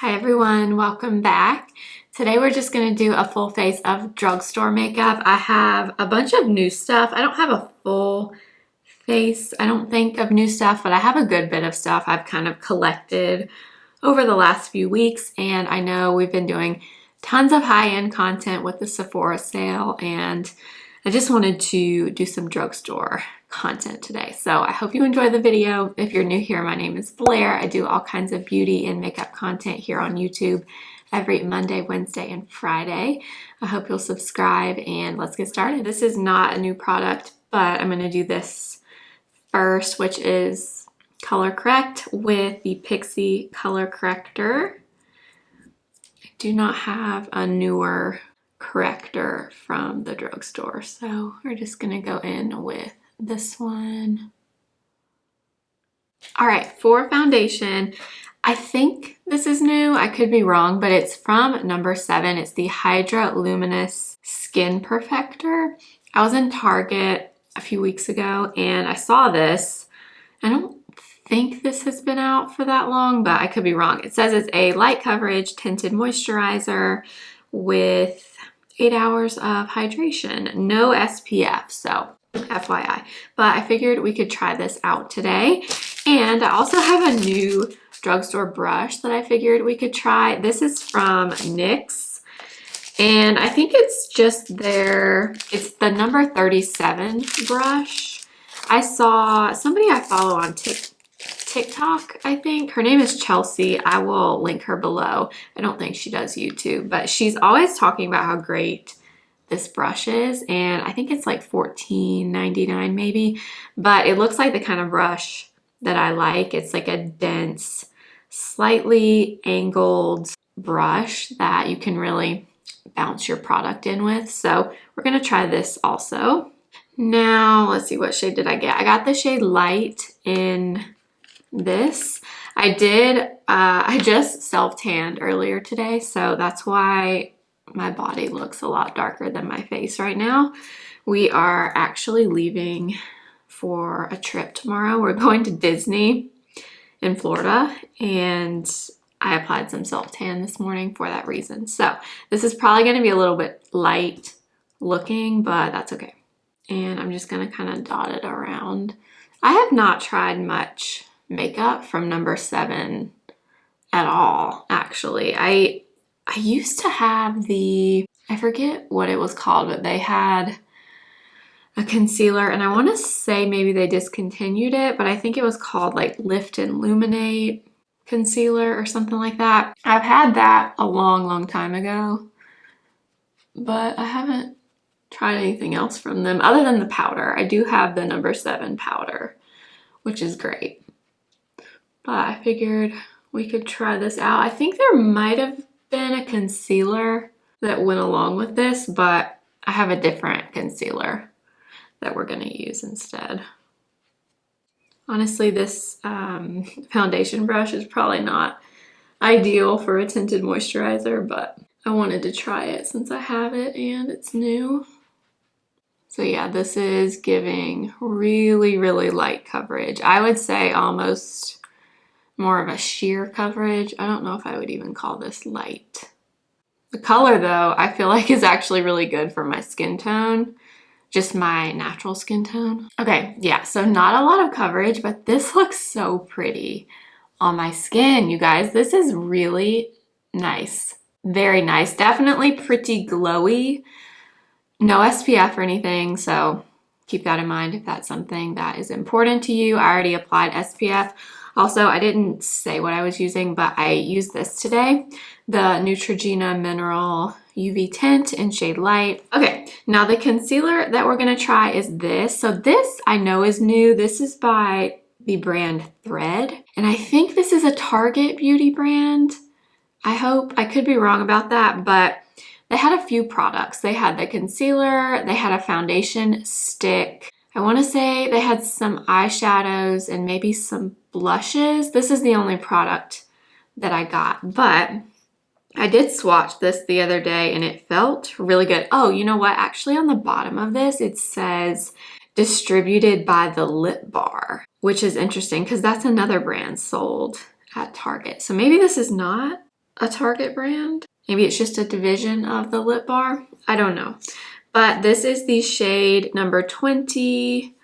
Hi everyone, welcome back. Today we're just going to do a full face of drugstore makeup. I have a bunch of new stuff. I don't have a full face, I don't think, of new stuff, but I have a good bit of stuff I've kind of collected over the last few weeks, and I know we've been doing tons of high-end content with the Sephora sale, and I just wanted to do some drugstore content today. So I hope you enjoy the video. If you're new here, my name is Blair. I do all kinds of beauty and makeup content here on YouTube every Monday, Wednesday, and Friday. I hope you'll subscribe and let's get started. This is not a new product, but I'm gonna do this first, which is Color Correct with the Pixi Color Corrector. I do not have a newer corrector from the drugstore, so we're just gonna go in with this one. All right, for foundation, I think this is new. I could be wrong, but it's from number 7. It's the Hydraluminous Skin Perfector. I was in Target a few weeks ago and I saw this. I don't think this has been out for that long, but I could be wrong. It says it's a light coverage tinted moisturizer with 8 hours of hydration, no SPF, so FYI. But I figured we could try this out today. And I also have a new drugstore brush that I figured we could try. This is from NYX, and I think it's just it's the number 37 brush. I saw somebody I follow on TikTok, I think. Her name is Chelsea. I will link her below. I don't think she does YouTube, but she's always talking about how great this brush is, and I think it's like $14.99 maybe, but it looks like the kind of brush that I like. It's like a dense, slightly angled brush that you can really bounce your product in with. So we're gonna try this also. Now, let's see, what shade did I get? I got the shade Light in this. I just self-tanned earlier today, so that's why my body looks a lot darker than my face right now. We are actually leaving for a trip tomorrow. We're going to Disney in Florida, and I applied some self-tan this morning for that reason. So this is probably going to be a little bit light looking, but that's okay. And I'm just going to kind of dot it around. I have not tried much makeup from number 7 at all, actually. I used to have I forget what it was called, but they had a concealer, and I want to say maybe they discontinued it, but I think it was called like Lift and Luminate concealer or something like that. I've had that a long time ago, but I haven't tried anything else from them other than the powder. I do have the number 7 powder, which is great, but I figured we could try this out. I think there might have been a concealer that went along with this, but I have a different concealer that we're gonna use instead. Honestly, this foundation brush is probably not ideal for a tinted moisturizer, but I wanted to try it since I have it and it's new. So yeah, this is giving really light coverage. I would say almost more of a sheer coverage. I don't know if I would even call this light. The color, though, I feel like is actually really good for my skin tone, just my natural skin tone. Okay, yeah, so not a lot of coverage, but this looks so pretty on my skin, you guys. This is really nice, very nice. Definitely pretty glowy. No SPF or anything, so keep that in mind if that's something that is important to you. I already applied SPF. Also, I didn't say what I was using, but I used this today, the Neutrogena Mineral UV Tint in shade Light. Okay, now the concealer that we're gonna try is this. So this I know is new. This is by the brand Thread, and I think this is a Target beauty brand. I hope. I could be wrong about that, but they had a few products. They had the concealer, they had a foundation stick. I want to say they had some eyeshadows and maybe some blushes. This is the only product that I got, but I did swatch this the other day and it felt really good. Oh, you know what? Actually, on the bottom of this, it says distributed by the Lip Bar, which is interesting because that's another brand sold at Target. So maybe this is not a Target brand. Maybe it's just a division of the lip bar. I don't know. But this is the shade number 20,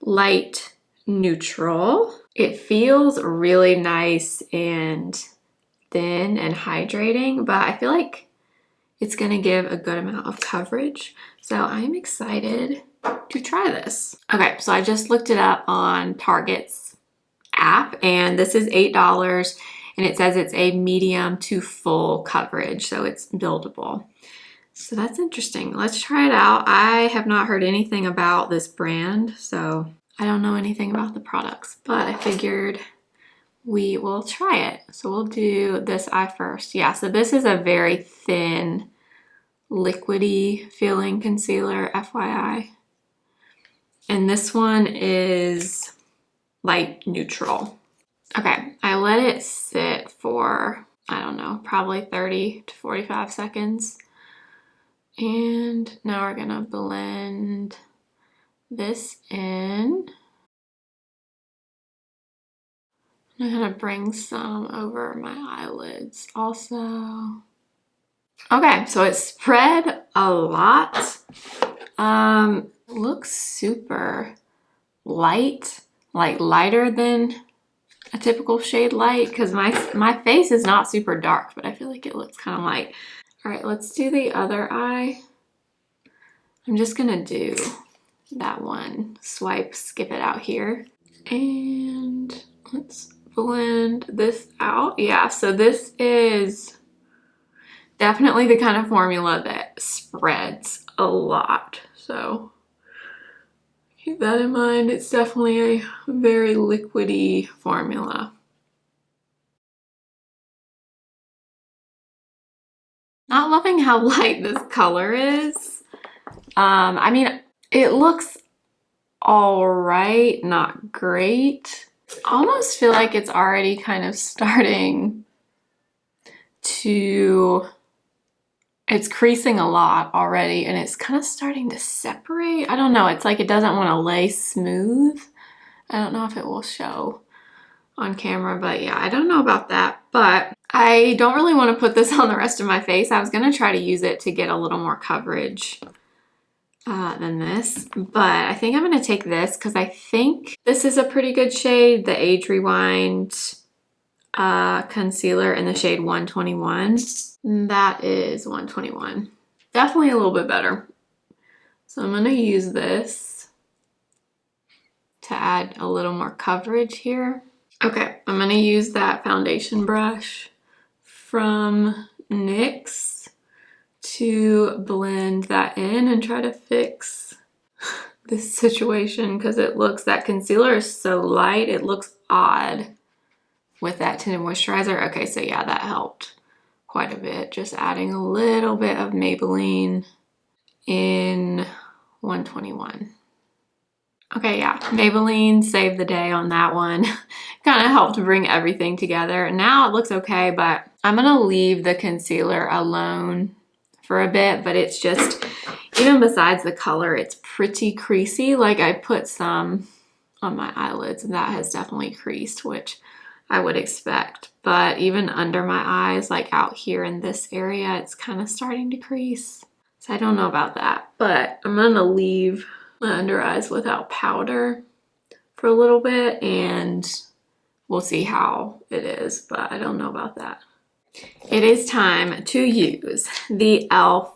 Light Neutral. It feels really nice and thin and hydrating, but I feel like it's gonna give a good amount of coverage. So I'm excited to try this. Okay, so I just looked it up on Target's app, and this is $8, and it says it's a medium to full coverage, so it's buildable. So that's interesting. Let's try it out. I have not heard anything about this brand, so I don't know anything about the products, but I figured we will try it. So we'll do this eye first. Yeah, so this is a very thin, liquidy feeling concealer, FYI. And this one is light neutral. Okay, I let it sit for, I don't know, probably 30 to 45 seconds. And now we're gonna blend this in. I'm gonna bring some over my eyelids also. Okay, so it spread a lot. Looks super light, like lighter than a typical shade light, because my face is not super dark, but I feel like it looks kind of light. All right, let's do the other eye. I'm just gonna do that one swipe, skip it out here. And let's blend this out. Yeah, so this is definitely the kind of formula that spreads a lot. So keep that in mind. It's definitely a very liquidy formula. Not loving how light this color is. I mean, it looks all right, not great. I almost feel like it's already kind of starting to, it's creasing a lot already, and it's kind of starting to separate. I don't know, it's like it doesn't want to lay smooth. I don't know if it will show on camera, but yeah, I don't know about that. But I don't really want to put this on the rest of my face. I was going to try to use it to get a little more coverage than this, but I think I'm going to take this because I think this is a pretty good shade, the Age Rewind concealer in the shade 121. That is 121. Definitely a little bit better. So I'm going to use this to add a little more coverage here. Okay, I'm going to use that foundation brush from NYX to blend that in and try to fix this situation, because it looks, that concealer is so light, it looks odd with that tinted moisturizer. Okay, so yeah, that helped quite a bit. Just adding a little bit of Maybelline in 121. Okay, yeah, Maybelline saved the day on that one. Kind of helped bring everything together. Now it looks okay, but I'm gonna leave the concealer alone for a bit, but it's just, even besides the color, it's pretty creasy. Like I put some on my eyelids and that has definitely creased, which I would expect. But even under my eyes, like out here in this area, it's kind of starting to crease. So I don't know about that, but I'm gonna leave my under eyes without powder for a little bit and we'll see how it is, but I don't know about that. It is time to use the e.l.f.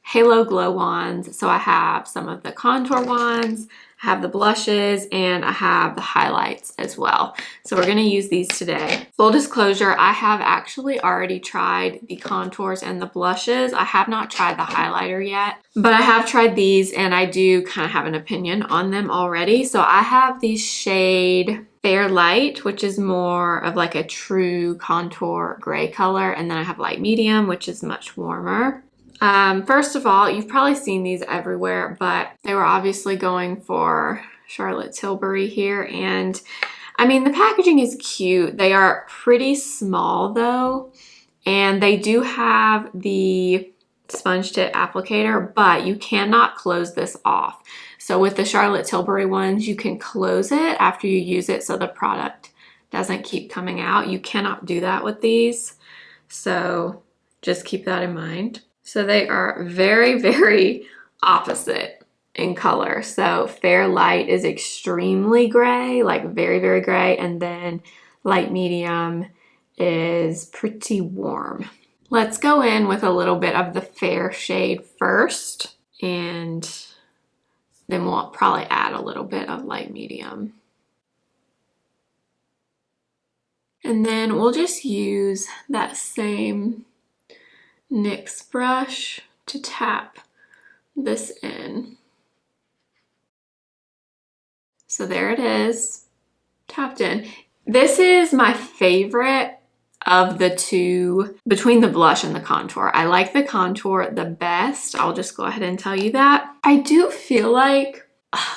Halo Glow Wands. So I have some of the contour wands, I have the blushes, and I have the highlights as well. So we're gonna use these today. Full disclosure, I have actually already tried the contours and the blushes. I have not tried the highlighter yet, but I have tried these and I do kind of have an opinion on them already. So I have the shade Fair Light, which is more of like a true contour gray color. And then I have Light Medium, which is much warmer. First of all, you've probably seen these everywhere, but they were obviously going for Charlotte Tilbury here. And I mean, the packaging is cute. They are pretty small though. And they do have the sponge tip applicator, but you cannot close this off. So with the Charlotte Tilbury ones, you can close it after you use it so the product doesn't keep coming out. You cannot do that with these. So just keep that in mind. So they are very, very opposite in color. So Fair Light is extremely gray, like very, very gray. And then Light Medium is pretty warm. Let's go in with a little bit of the fair shade first, and then we'll probably add a little bit of Light Medium. And then we'll just use that same NYX brush to tap this in. So there it is, tapped in. This is my favorite of the two between the blush and the contour. I like the contour the best. I'll just go ahead and tell you that. I do feel like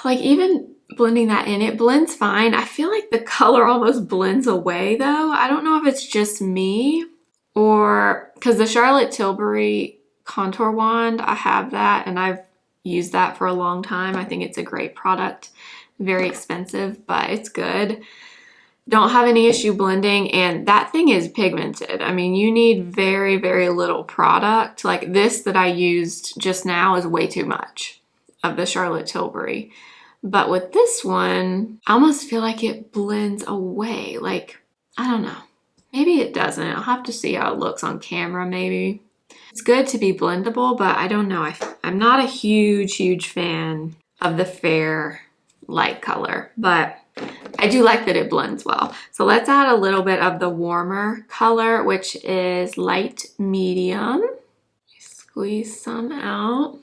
even blending that in, it blends fine. I feel like the color almost blends away though. I don't know if it's just me or because the Charlotte Tilbury contour wand, I have that and I've used that for a long time. I think it's a great product. Very expensive, but it's good. Don't have any issue blending, and that thing is pigmented. I mean, you need very, very little product. Like this that I used just now is way too much of the Charlotte Tilbury. But with this one, I almost feel like it blends away. Like, I don't know. Maybe it doesn't. I'll have to see how it looks on camera maybe. It's good to be blendable, but I don't know. I'm not a huge, huge fan of the Fair Light color, but I do like that it blends well. So let's add a little bit of the warmer color, which is Light Medium. Squeeze some out.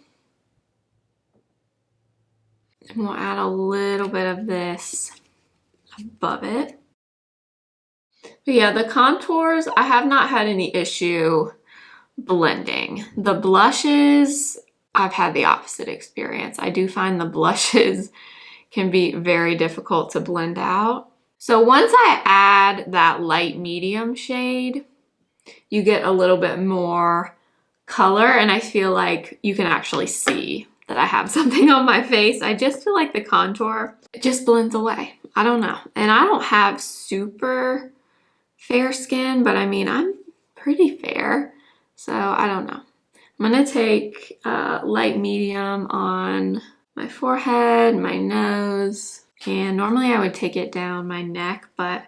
And we'll add a little bit of this above it. But yeah, the contours, I have not had any issue blending. The blushes, I've had the opposite experience. I do find the blushes can be very difficult to blend out. So once I add that light medium shade, you get a little bit more color, and I feel like you can actually see that I have something on my face. I just feel like the contour, it just blends away. I don't know. And I don't have super fair skin, but I mean, I'm pretty fair. So I don't know. I'm gonna take light medium on my forehead, my nose, and normally I would take it down my neck, but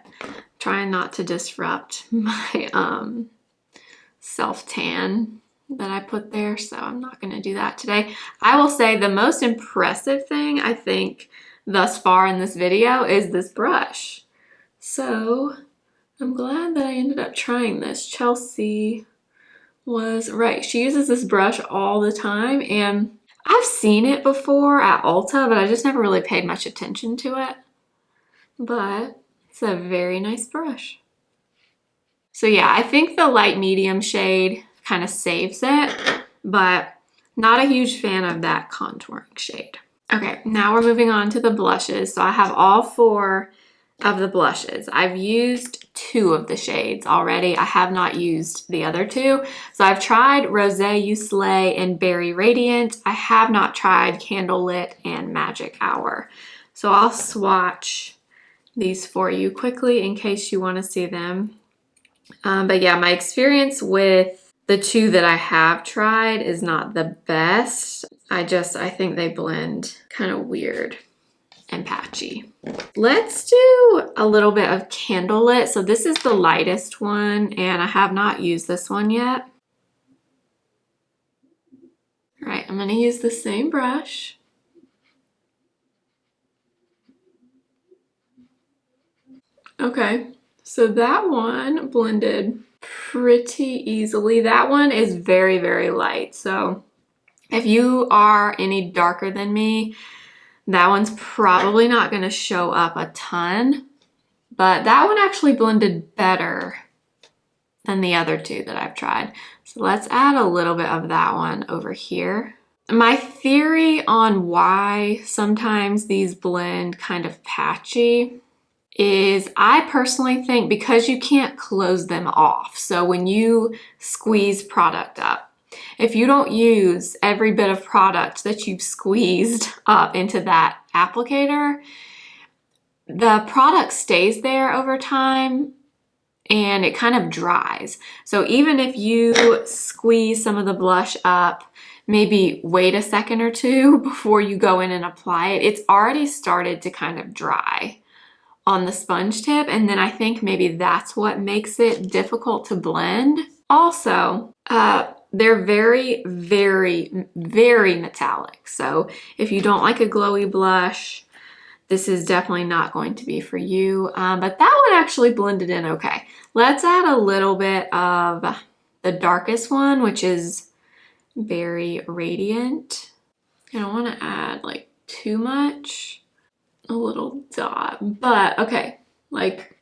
trying not to disrupt my self-tan that I put there, so I'm not gonna do that today. I will say the most impressive thing I think thus far in this video is this brush. So I'm glad that I ended up trying this. Chelsea was right. She uses this brush all the time, and I've seen it before at Ulta, but I just never really paid much attention to it. But it's a very nice brush. So yeah, I think the light medium shade kind of saves it, but not a huge fan of that contouring shade. Okay, now we're moving on to the blushes. So I have all 4 of the blushes. I've used 2 of the shades already. I have not used the other 2. So I've tried Rosé You Slay and Berry Radiant. I have not tried Candlelit and Magic Hour. So I'll swatch these for you quickly in case you want to see them. But yeah, my experience with the 2 that I have tried is not the best. I think they blend kind of weird and patchy. Let's do a little bit of Candlelit. So this is the lightest one, and I have not used this one yet. All right, I'm gonna use the same brush. Okay, so that one blended pretty easily. That one is very, very light. So if you are any darker than me, that one's probably not going to show up a ton, but that one actually blended better than the other 2 that I've tried. So let's add a little bit of that one over here. My theory on why sometimes these blend kind of patchy is I personally think because you can't close them off. So when you squeeze product up, if you don't use every bit of product that you've squeezed up into that applicator, the product stays there over time and it kind of dries. So even if you squeeze some of the blush up, maybe wait a second or two before you go in and apply it, it's already started to kind of dry on the sponge tip, and then I think maybe that's what makes it difficult to blend. Also, they're very, very, very metallic. So if you don't like a glowy blush, this is definitely not going to be for you, but that one actually blended in okay. Let's add a little bit of the darkest one, which is very radiant. I don't want to add like too much, a little dot, but okay, like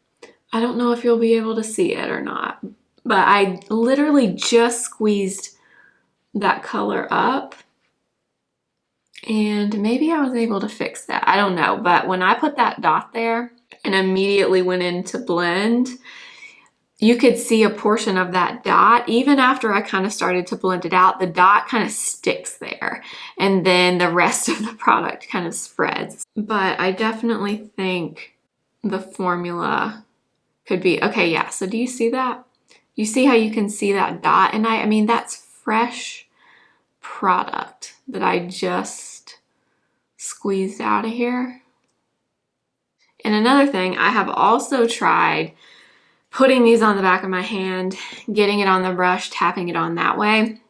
I don't know if you'll be able to see it or not, but I literally just squeezed that color up. And maybe I was able to fix that. I don't know. But when I put that dot there and immediately went in to blend, you could see a portion of that dot. Even after I kind of started to blend it out, the dot kind of sticks there. And then the rest of the product kind of spreads. But I definitely think the formula could be, okay, yeah. So do you see that? You see how you can see that dot? And I mean, that's fresh product that I just squeezed out of here. And another thing, I have also tried putting these on the back of my hand, getting it on the brush, tapping it on that way.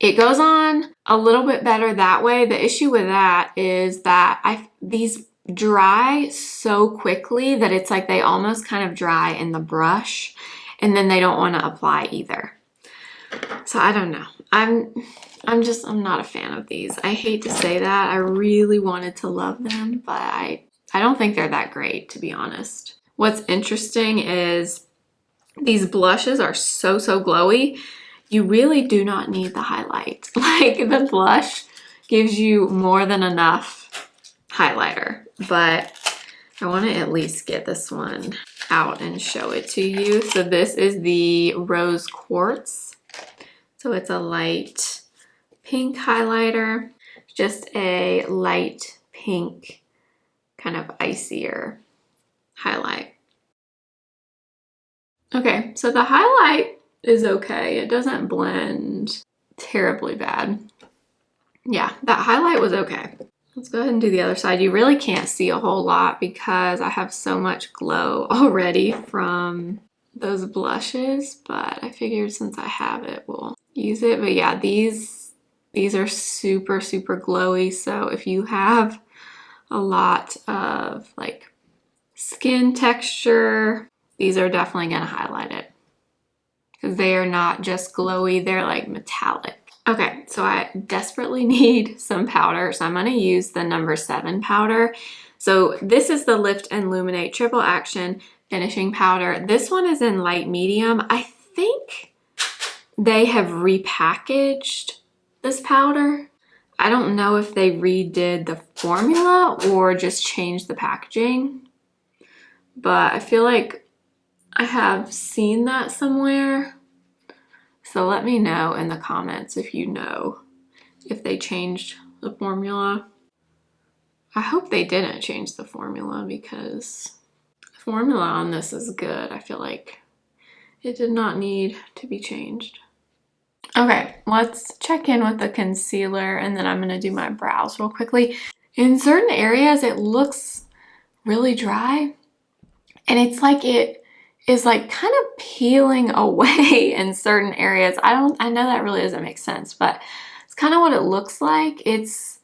It goes on a little bit better that way. The issue with that is that these dry so quickly that it's like they almost kind of dry in the brush, and then they don't want to apply either. So I don't know. I'm not a fan of these. I hate to say that. I really wanted to love them, but I don't think they're that great, to be honest. What's interesting is these blushes are so glowy. You really do not need the highlight. Like, the blush gives you more than enough highlighter, but I want to at least get this one out and show it to you. So this is the Rose Quartz. So it's a light pink highlighter, just a light pink, kind of icier highlight. Okay, so the highlight is okay. It doesn't blend terribly bad. Yeah, that highlight was okay. Let's go ahead and do the other side. You really can't see a whole lot because I have so much glow already from those blushes, but I figured since I have it, we'll use it. But yeah, these are super glowy. So if you have a lot of like skin texture, these are definitely gonna highlight it because they are not just glowy, they're like metallic. Okay, so I desperately need some powder, so I'm gonna use the number 7 powder. So this is the Lift and Luminate Triple Action Finishing Powder. This one is in light medium. I think they have repackaged this powder. I don't know if they redid the formula or just changed the packaging, but I feel like I have seen that somewhere. So let me know in the comments if you know if they changed the formula. I hope they didn't change the formula because the formula on this is good. I feel like it did not need to be changed. Okay, let's check in with the concealer and then I'm gonna do my brows real quickly. In certain areas, it looks really dry and it's like it is like kind of peeling away in certain areas. I know that really doesn't make sense, but it's kind of what it looks like. It's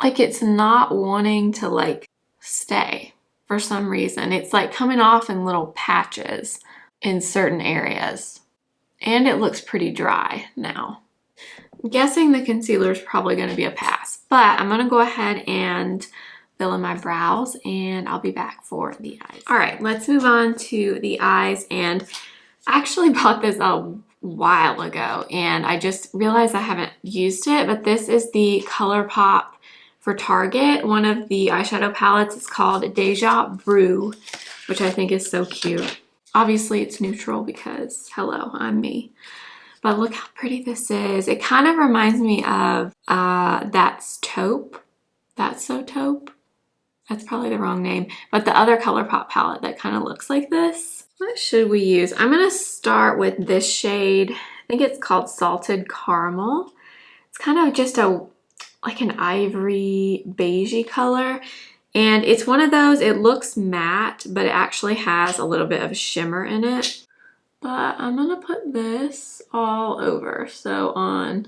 like it's not wanting to like stay for some reason. It's like coming off in little patches in certain areas. And it looks pretty dry now. I'm guessing the concealer is probably going to be a pass, but I'm going to go ahead and fill in my brows and I'll be back for the eyes. All right, let's move on to the eyes. And I actually bought this a while ago and I just realized I haven't used it, but this is the Colourpop for Target. One of the eyeshadow palettes is called Deja Brew, which I think is so cute. Obviously it's neutral because hello, I'm me. But look how pretty this is. It kind of reminds me of That's Taupe. That's So Taupe. That's probably the wrong name. But the other Colourpop palette that kind of looks like this. What should we use? I'm gonna start with this shade. I think it's called Salted Caramel. It's kind of just like an ivory beigey color. And it's one of those, it looks matte, but it actually has a little bit of shimmer in it. But I'm gonna put this all over. So on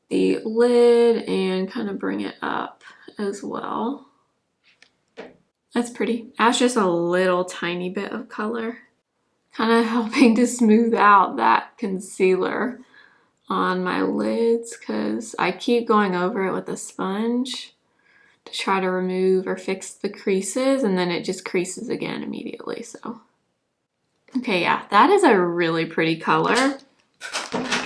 the lid and kind of bring it up as well. That's pretty. Adds just a little tiny bit of color. Kind of helping to smooth out that concealer on my lids because I keep going over it with a sponge to try to remove or fix the creases, and then it just creases again immediately. So okay, yeah, that is a really pretty color.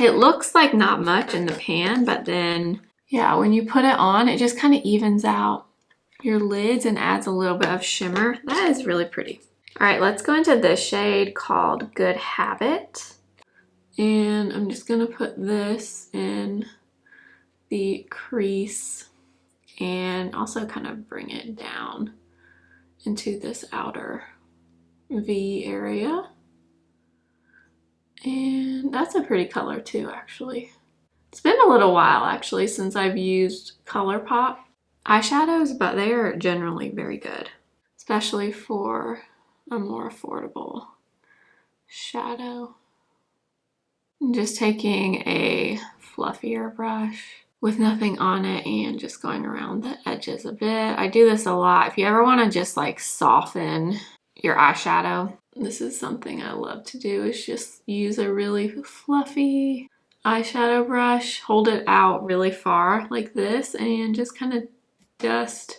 It looks like not much in the pan, but then yeah, when you put it on, it just kind of evens out your lids and adds a little bit of shimmer. That is really pretty. All right, let's go into this shade called Good Habit. And I'm just gonna put this in the crease and also kind of bring it down into this outer V area. And that's a pretty color too, actually. It's been a little while actually since I've used Colourpop eyeshadows, but they are generally very good, especially for a more affordable shadow. I'm just taking a fluffier brush with nothing on it and just going around the edges a bit. I do this a lot. If you ever want to just like soften your eyeshadow, this is something I love to do, is just use a really fluffy eyeshadow brush, hold it out really far like this, and just kind of dust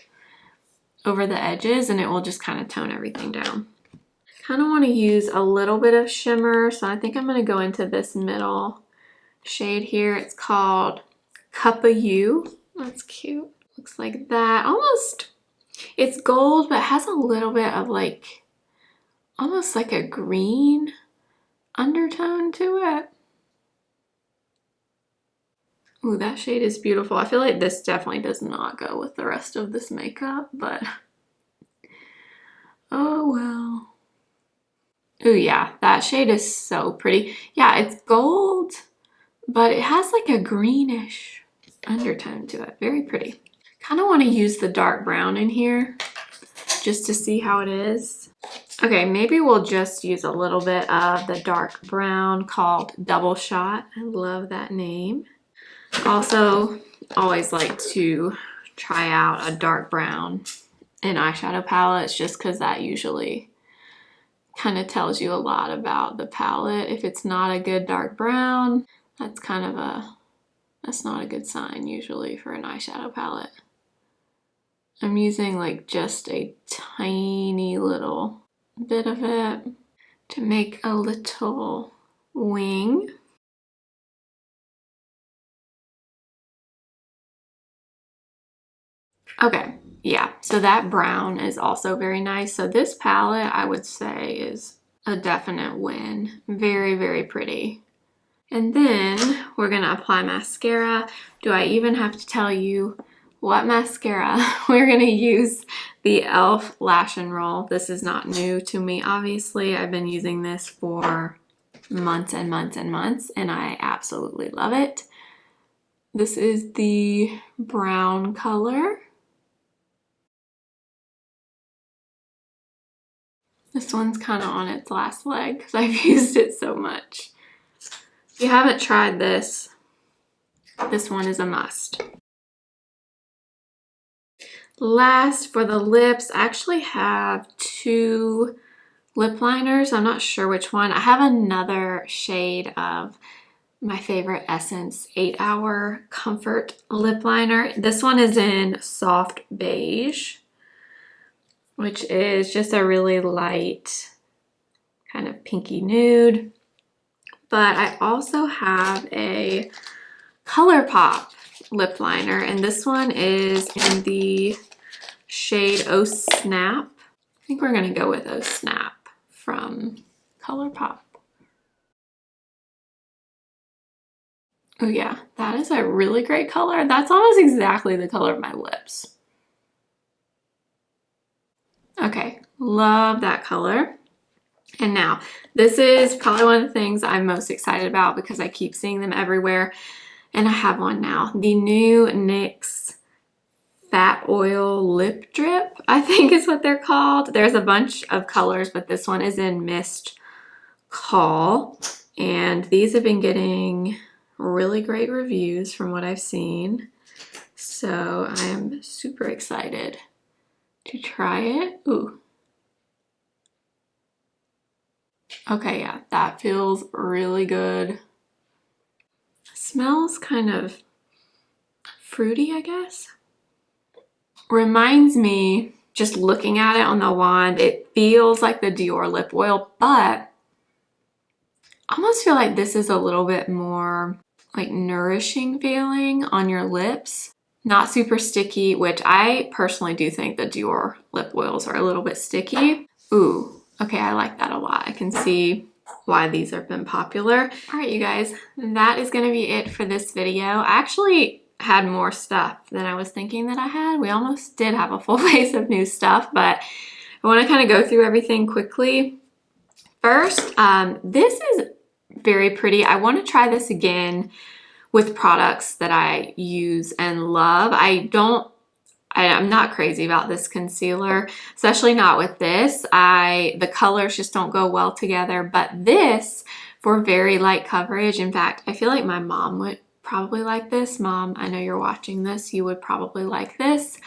over the edges, and it will just kind of tone everything down. Kind of want to use a little bit of shimmer, so I think I'm going to go into this middle shade here. It's called Cup of You. That's cute. Looks like that. Almost, it's gold, but it has a little bit of like, almost like a green undertone to it. Ooh, that shade is beautiful. I feel like this definitely does not go with the rest of this makeup, but oh well. Ooh, yeah, that shade is so pretty. Yeah, it's gold, but it has like a greenish undertone to it. Very pretty. Kind of want to use the dark brown in here just to see how it is. Okay, maybe we'll just use a little bit of the dark brown called Double Shot. I love that name. Also, always like to try out a dark brown in eyeshadow palettes just because that usually kind of tells you a lot about the palette. If it's not a good dark brown, that's not a good sign usually for an eyeshadow palette. I'm using like just a tiny little bit of it to make a little wing. Okay, yeah, so that brown is also very nice. So this palette, I would say, is a definite win. Very, very pretty. And then we're gonna apply mascara. Do I even have to tell you what mascara? We're gonna use the e.l.f. Lash N Roll. This is not new to me, obviously. I've been using this for months and months and months, and I absolutely love it. This is the brown color. This one's kind of on its last leg because I've used it so much. If you haven't tried this, this one is a must. Last, for the lips, I actually have two lip liners. I'm not sure which one. I have another shade of my favorite Essence 8 Hour Comfort lip liner. This one is in Soft Beige, which is just a really light kind of pinky nude. But I also have a Colourpop lip liner, and this one is in the shade Oh Snap. I think we're gonna go with Oh Snap from Colourpop. Oh yeah, that is a really great color. That's almost exactly the color of my lips. Okay, love that color. And now, this is probably one of the things I'm most excited about because I keep seeing them everywhere, and I have one now. The new NYX Fat Oil Lip Drip, I think is what they're called. There's a bunch of colors, but this one is in Mist Call, and these have been getting really great reviews from what I've seen. So I am super excited to try it. Ooh. Okay, yeah, that feels really good. Smells kind of fruity, I guess. Reminds me, just looking at it on the wand, it feels like the Dior lip oil, but I almost feel like this is a little bit more like nourishing feeling on your lips. Not super sticky, which I personally do think the Dior lip oils are a little bit sticky. Ooh, okay, I like that a lot. I can see why these have been popular. All right, you guys, that is gonna be it for this video. I actually had more stuff than I was thinking that I had. We almost did have a full face of new stuff, but I wanna kind of go through everything quickly. First, this is very pretty. I wanna try this again with products that I use and love. I'm not crazy about this concealer, especially not with this. The colors just don't go well together, but this for very light coverage. In fact, I feel like my mom would probably like this. Mom, I know you're watching this. You would probably like this.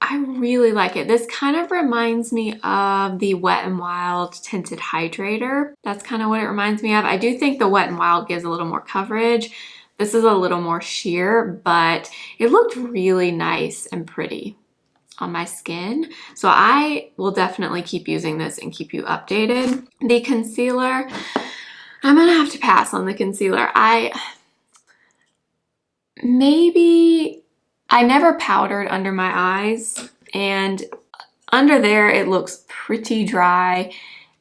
I really like it. This kind of reminds me of the Wet n Wild Tinted Hydrator. That's kind of what it reminds me of. I do think the Wet n Wild gives a little more coverage. This is a little more sheer, but it looked really nice and pretty on my skin. So I will definitely keep using this and keep you updated. The concealer, I'm gonna have to pass on the concealer. I never powdered under my eyes, and under there it looks pretty dry.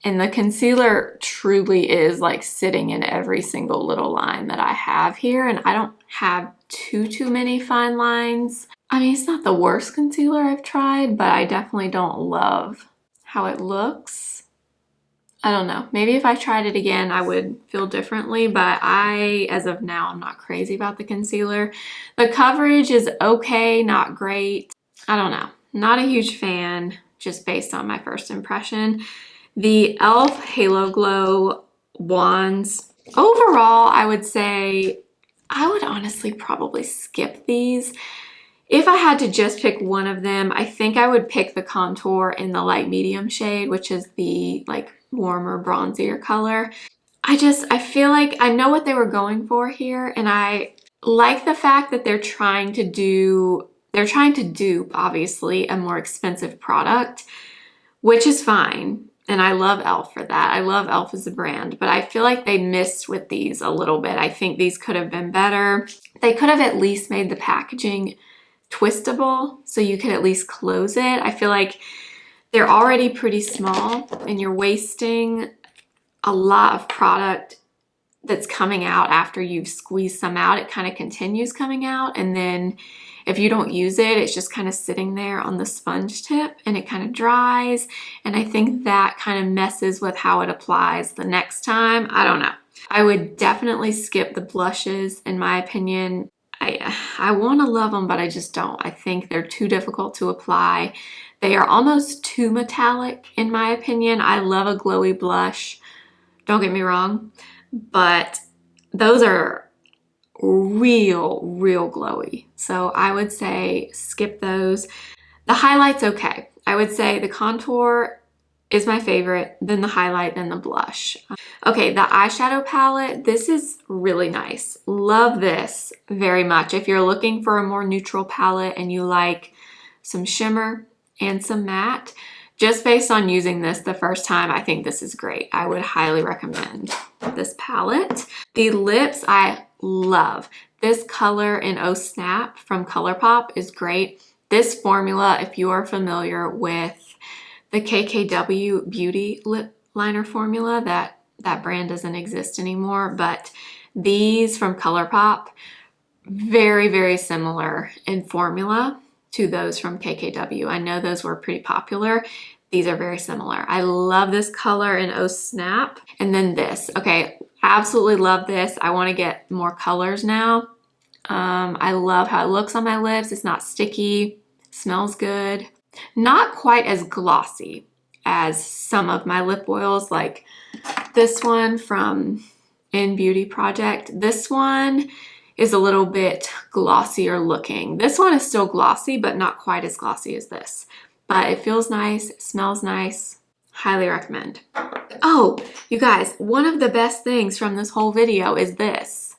And the concealer truly is like sitting in every single little line that I have here. And I don't have too many fine lines. I mean, it's not the worst concealer I've tried, but I definitely don't love how it looks. I don't know. Maybe if I tried it again, I would feel differently, but as of now, I'm not crazy about the concealer. The coverage is okay, not great. I don't know. Not a huge fan, just based on my first impression. The e.l.f. Halo Glow wands. Overall, I would say I would honestly probably skip these. If I had to just pick one of them, I think I would pick the contour in the light medium shade, which is the like warmer, bronzier color. I feel like I know what they were going for here, and I like the fact that they're trying to dupe, obviously, a more expensive product, which is fine. And I love e.l.f. for that. I love e.l.f. as a brand, but I feel like they missed with these a little bit. I think these could have been better. They could have at least made the packaging twistable so you could at least close it. I feel like they're already pretty small and you're wasting a lot of product that's coming out after you've squeezed some out. It kind of continues coming out, and then if you don't use it, it's just kind of sitting there on the sponge tip and it kind of dries. And I think that kind of messes with how it applies the next time. I don't know. I would definitely skip the blushes, in my opinion. I want to love them, but I just don't. I think they're too difficult to apply. They are almost too metallic, in my opinion. I love a glowy blush. Don't get me wrong, but those are real glowy. So I would say skip those. The highlight's okay. I would say the contour is my favorite, then the highlight, then the blush. Okay, the eyeshadow palette, this is really nice. Love this very much. If you're looking for a more neutral palette and you like some shimmer and some matte, just based on using this the first time, I think this is great. I would highly recommend this palette. The lips, I love. This color in Oh Snap from Colourpop is great. This formula, if you are familiar with the KKW Beauty lip liner formula, that brand doesn't exist anymore, but these from Colourpop, very similar in formula to those from KKW. I know those were pretty popular. these are very similar. I love this color in Oh Snap. And then this, okay, absolutely love this. I want to get more colors now. I love how it looks on my lips. It's not sticky, smells good. Not quite as glossy as some of my lip oils, like this one from In Beauty Project. This one is a little bit glossier looking. This one is still glossy, but not quite as glossy as this. But it feels nice, it smells nice. Highly recommend. Oh, you guys, one of the best things from this whole video is this.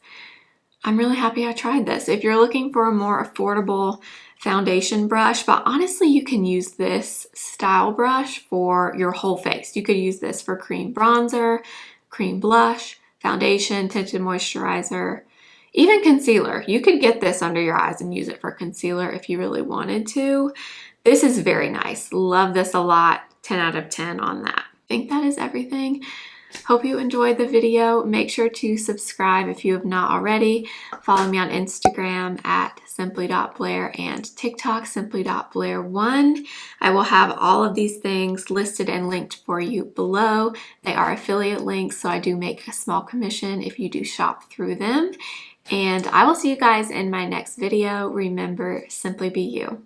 I'm really happy I tried this. If you're looking for a more affordable foundation brush, but honestly, you can use this style brush for your whole face. You could use this for cream bronzer, cream blush, foundation, tinted moisturizer, even concealer. You could get this under your eyes and use it for concealer if you really wanted to. This is very nice. Love this a lot. 10 out of 10 on that. I think that is everything. Hope you enjoyed the video. Make sure to subscribe if you have not already. Follow me on Instagram at simply.blair and TikTok simply.blair1. I will have all of these things listed and linked for you below. They are affiliate links, so I do make a small commission if you do shop through them. And I will see you guys in my next video. Remember, simply be you.